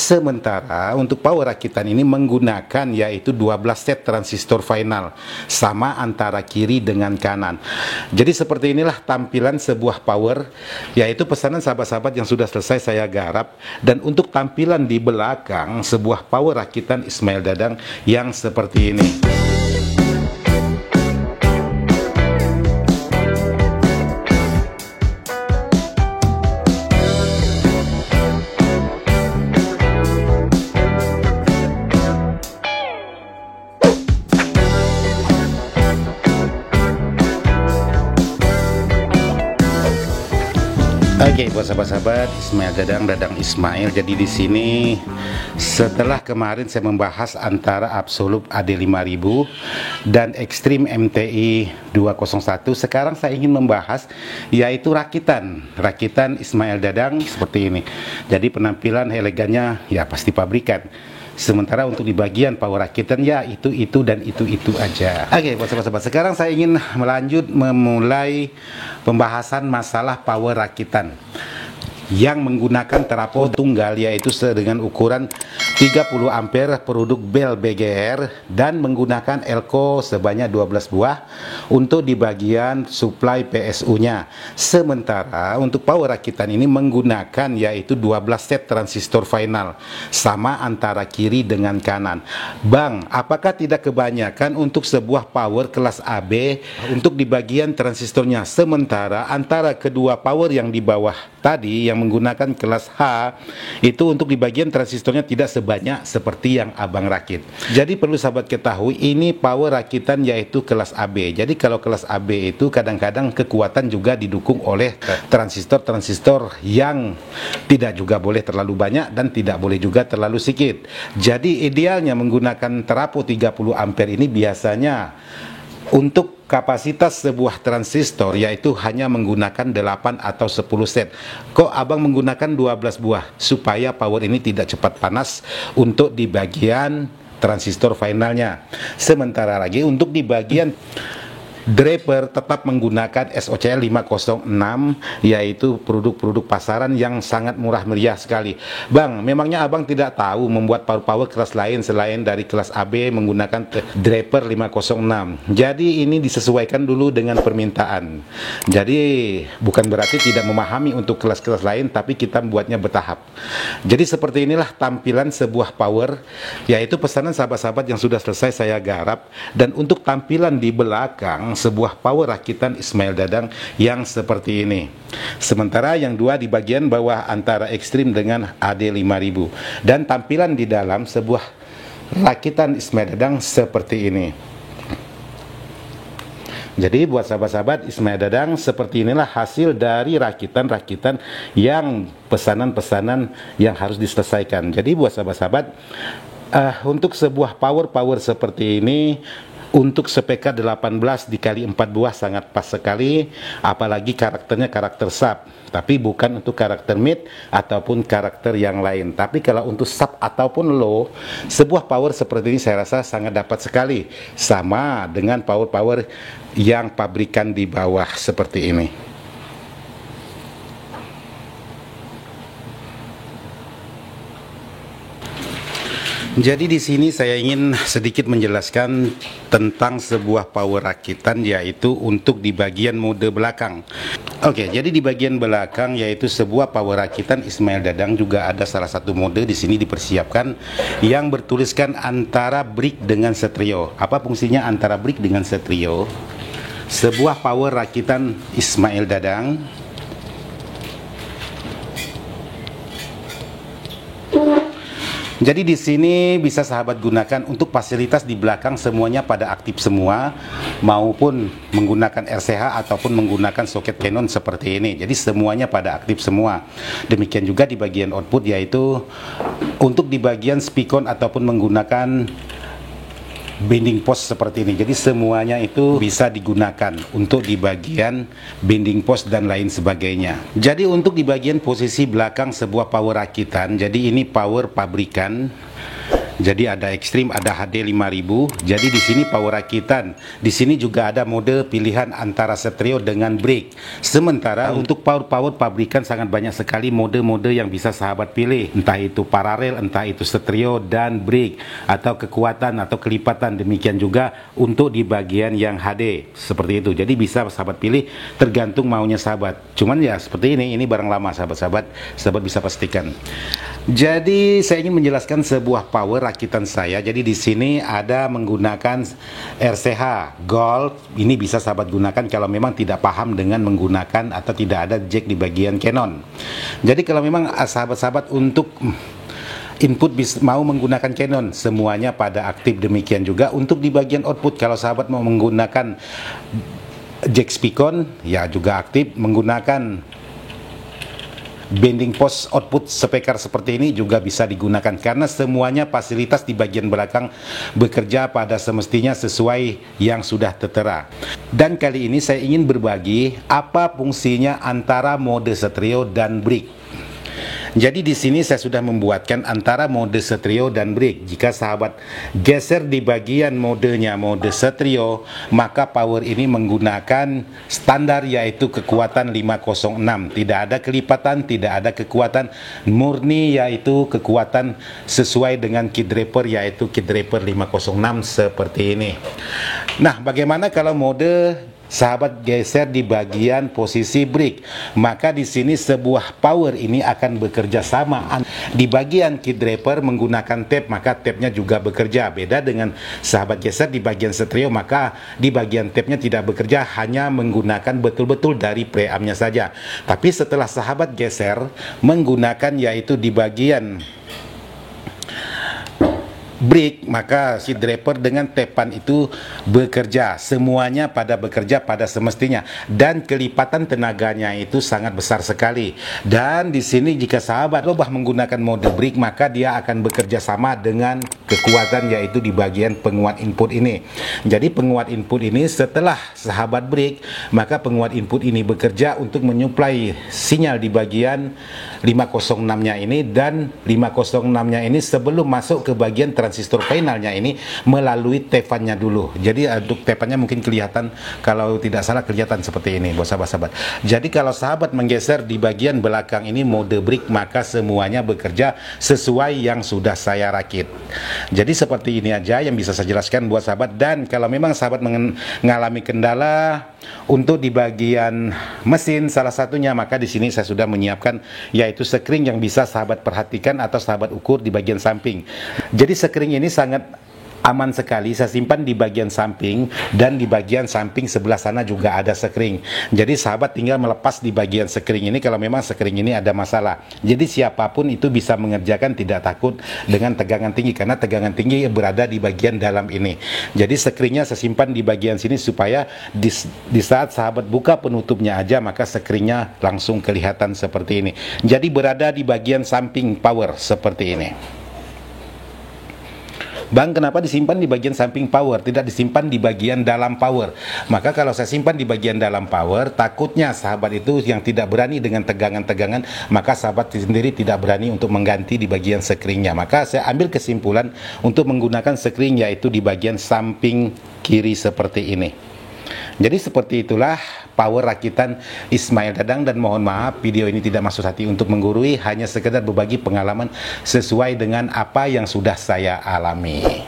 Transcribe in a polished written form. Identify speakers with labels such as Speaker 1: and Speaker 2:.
Speaker 1: Sementara untuk power rakitan ini menggunakan yaitu 12 set transistor final, sama antara kiri dengan kanan. Jadi seperti inilah tampilan sebuah power, yaitu pesanan sahabat-sahabat yang sudah selesai saya garap. Dan untuk tampilan di belakang sebuah power rakitan Ismail Dadang yang seperti ini. Oke, buat sahabat-sahabat Ismail Dadang Ismail. Jadi di sini setelah kemarin saya membahas antara Absolute AD5000 dan Extreme MTI 201, sekarang saya ingin membahas yaitu rakitan Ismail Dadang seperti ini. Jadi penampilan elegannya ya pasti pabrikan. Sementara untuk di bagian power rakitan ya itu dan itu aja. Oke, buat sahabat-sahabat, sekarang saya ingin memulai pembahasan masalah power rakitan yang menggunakan trafo tunggal, yaitu dengan ukuran 30 ampere produk Bell BGR dan menggunakan elko sebanyak 12 buah untuk di bagian supply PSU-nya. Sementara untuk power rakitan ini menggunakan yaitu 12 set transistor final, sama antara kiri dengan kanan. Bang, apakah tidak kebanyakan untuk sebuah power kelas AB untuk di bagian transistornya, sementara antara kedua power yang di bawah tadi yang menggunakan kelas H itu untuk di bagian transistornya tidak sebanyak seperti yang abang rakit. Jadi perlu sahabat ketahui, ini power rakitan yaitu kelas AB. Jadi kalau kelas AB itu kadang-kadang kekuatan juga didukung oleh transistor-transistor yang tidak juga boleh terlalu banyak dan tidak boleh juga terlalu sedikit. Jadi idealnya menggunakan trafo 30 ampere ini biasanya untuk kapasitas sebuah transistor yaitu hanya menggunakan 8 atau 10 set. Kok abang menggunakan 12 buah? Supaya power ini tidak cepat panas untuk di bagian transistor finalnya. Sementara lagi untuk di bagian Draper tetap menggunakan SOCL 506, yaitu produk-produk pasaran yang sangat murah meriah sekali. Bang, memangnya abang tidak tahu membuat power kelas lain selain dari kelas AB menggunakan Draper 506? Jadi ini disesuaikan dulu dengan permintaan. Jadi bukan berarti tidak memahami untuk kelas-kelas lain, tapi kita membuatnya bertahap. Jadi seperti inilah tampilan sebuah power, yaitu pesanan sahabat-sahabat yang sudah selesai saya garap. Dan untuk tampilan di belakang sebuah power rakitan Ismail Dadang yang seperti ini. Sementara yang dua di bagian bawah antara Extreme dengan AD5000. Dan tampilan di dalam sebuah rakitan Ismail Dadang seperti ini. Jadi buat sahabat-sahabat Ismail Dadang, seperti inilah hasil dari rakitan-rakitan yang pesanan-pesanan yang harus diselesaikan. Jadi buat sahabat-sahabat, untuk sebuah power seperti ini, untuk SPK 18 dikali 4 buah sangat pas sekali, apalagi karakternya karakter sub, tapi bukan untuk karakter mid ataupun karakter yang lain. Tapi kalau untuk sub ataupun low, sebuah power seperti ini saya rasa sangat dapat sekali, sama dengan power yang pabrikan di bawah seperti ini. Jadi di sini saya ingin sedikit menjelaskan tentang sebuah power rakitan, yaitu untuk di bagian mode belakang. Oke, jadi di bagian belakang yaitu sebuah power rakitan Ismail Dadang juga ada salah satu mode di sini dipersiapkan yang bertuliskan antara brick dengan stereo. Apa fungsinya antara brick dengan stereo? Sebuah power rakitan Ismail Dadang jadi di sini bisa sahabat gunakan untuk fasilitas di belakang, semuanya pada aktif semua, maupun menggunakan RCH ataupun menggunakan soket Canon seperti ini. Jadi semuanya pada aktif semua. Demikian juga di bagian output, yaitu untuk di bagian speakon ataupun menggunakan bending post seperti ini. Jadi semuanya itu bisa digunakan untuk di bagian bending post dan lain sebagainya. Jadi untuk di bagian posisi belakang sebuah power rakitan, jadi ini power pabrikan. Jadi ada ekstrim, ada HD 5000. Jadi di sini power rakitan. Di sini juga ada mode pilihan antara stereo dengan brake. Sementara untuk power pabrikan sangat banyak sekali mode-mode yang bisa sahabat pilih. Entah itu paralel, entah itu stereo dan brake, atau kekuatan atau kelipatan. Demikian juga untuk di bagian yang HD. Seperti itu. Jadi bisa sahabat pilih tergantung maunya sahabat. Cuman ya seperti ini barang lama sahabat-sahabat bisa pastikan. Jadi saya ingin menjelaskan sebuah power rakitan saya. Jadi di sini ada menggunakan RCH Gold. Ini bisa sahabat gunakan kalau memang tidak paham dengan menggunakan atau tidak ada jack di bagian Canon. Jadi kalau memang sahabat-sahabat untuk input mau menggunakan Canon, semuanya pada aktif. Demikian juga untuk di bagian output, kalau sahabat mau menggunakan jack Spicon ya juga aktif. Menggunakan bending post output speaker seperti ini juga bisa digunakan, karena semuanya fasilitas di bagian belakang bekerja pada semestinya sesuai yang sudah tertera. Dan kali ini saya ingin berbagi apa fungsinya antara mode stereo dan brake. Jadi di sini saya sudah membuatkan antara mode stereo dan brake. Jika sahabat geser di bagian modenya mode stereo, maka power ini menggunakan standar yaitu kekuatan 506. Tidak ada kelipatan, tidak ada kekuatan murni, yaitu kekuatan sesuai dengan kit draper yaitu kit draper 506 seperti ini. Nah, bagaimana kalau mode sahabat geser di bagian posisi brake? Maka di sini sebuah power ini akan bekerja sama. Di bagian kit draper menggunakan tape, maka tape-nya juga bekerja. Beda dengan sahabat geser di bagian stereo, maka di bagian tape-nya tidak bekerja, hanya menggunakan betul-betul dari preampnya saja. Tapi setelah sahabat geser menggunakan yaitu di bagian brake, maka si draper dengan tepan itu bekerja, semuanya pada bekerja pada semestinya, dan kelipatan tenaganya itu sangat besar sekali. Dan di sini jika sahabat lobah menggunakan mode brake, maka dia akan bekerja sama dengan kekuatan yaitu di bagian penguat input ini. Jadi penguat input ini setelah sahabat brake, maka penguat input ini bekerja untuk menyuplai sinyal di bagian 506-nya ini, dan 506-nya ini sebelum masuk ke bagian transistor finalnya ini melalui tepannya dulu. Jadi untuk tepannya mungkin kelihatan, kalau tidak salah kelihatan seperti ini buat sahabat-sahabat. Jadi kalau sahabat menggeser di bagian belakang ini mode brake, maka semuanya bekerja sesuai yang sudah saya rakit. Jadi seperti ini aja yang bisa saya jelaskan buat sahabat. Dan kalau memang sahabat mengalami kendala untuk di bagian mesin salah satunya, maka di sini saya sudah menyiapkan yaitu sekring yang bisa sahabat perhatikan atau sahabat ukur di bagian samping. Jadi sekring ini sangat aman sekali, saya simpan di bagian samping, dan di bagian samping sebelah sana juga ada sekring. Jadi sahabat tinggal melepas di bagian sekring ini kalau memang sekring ini ada masalah. Jadi siapapun itu bisa mengerjakan, tidak takut dengan tegangan tinggi, karena tegangan tinggi berada di bagian dalam ini. Jadi sekringnya saya simpan di bagian sini supaya di saat sahabat buka penutupnya aja, maka sekringnya langsung kelihatan seperti ini. Jadi berada di bagian samping power seperti ini. Bang, kenapa disimpan di bagian samping power, tidak disimpan di bagian dalam power? Maka kalau saya simpan di bagian dalam power, takutnya sahabat itu yang tidak berani dengan tegangan-tegangan, maka sahabat sendiri tidak berani untuk mengganti di bagian sekringnya. Maka saya ambil kesimpulan untuk menggunakan sekring yaitu di bagian samping kiri seperti ini. Jadi seperti itulah power rakitan Ismail Dadang, dan mohon maaf video ini tidak maksud hati untuk menggurui, hanya sekedar berbagi pengalaman sesuai dengan apa yang sudah saya alami.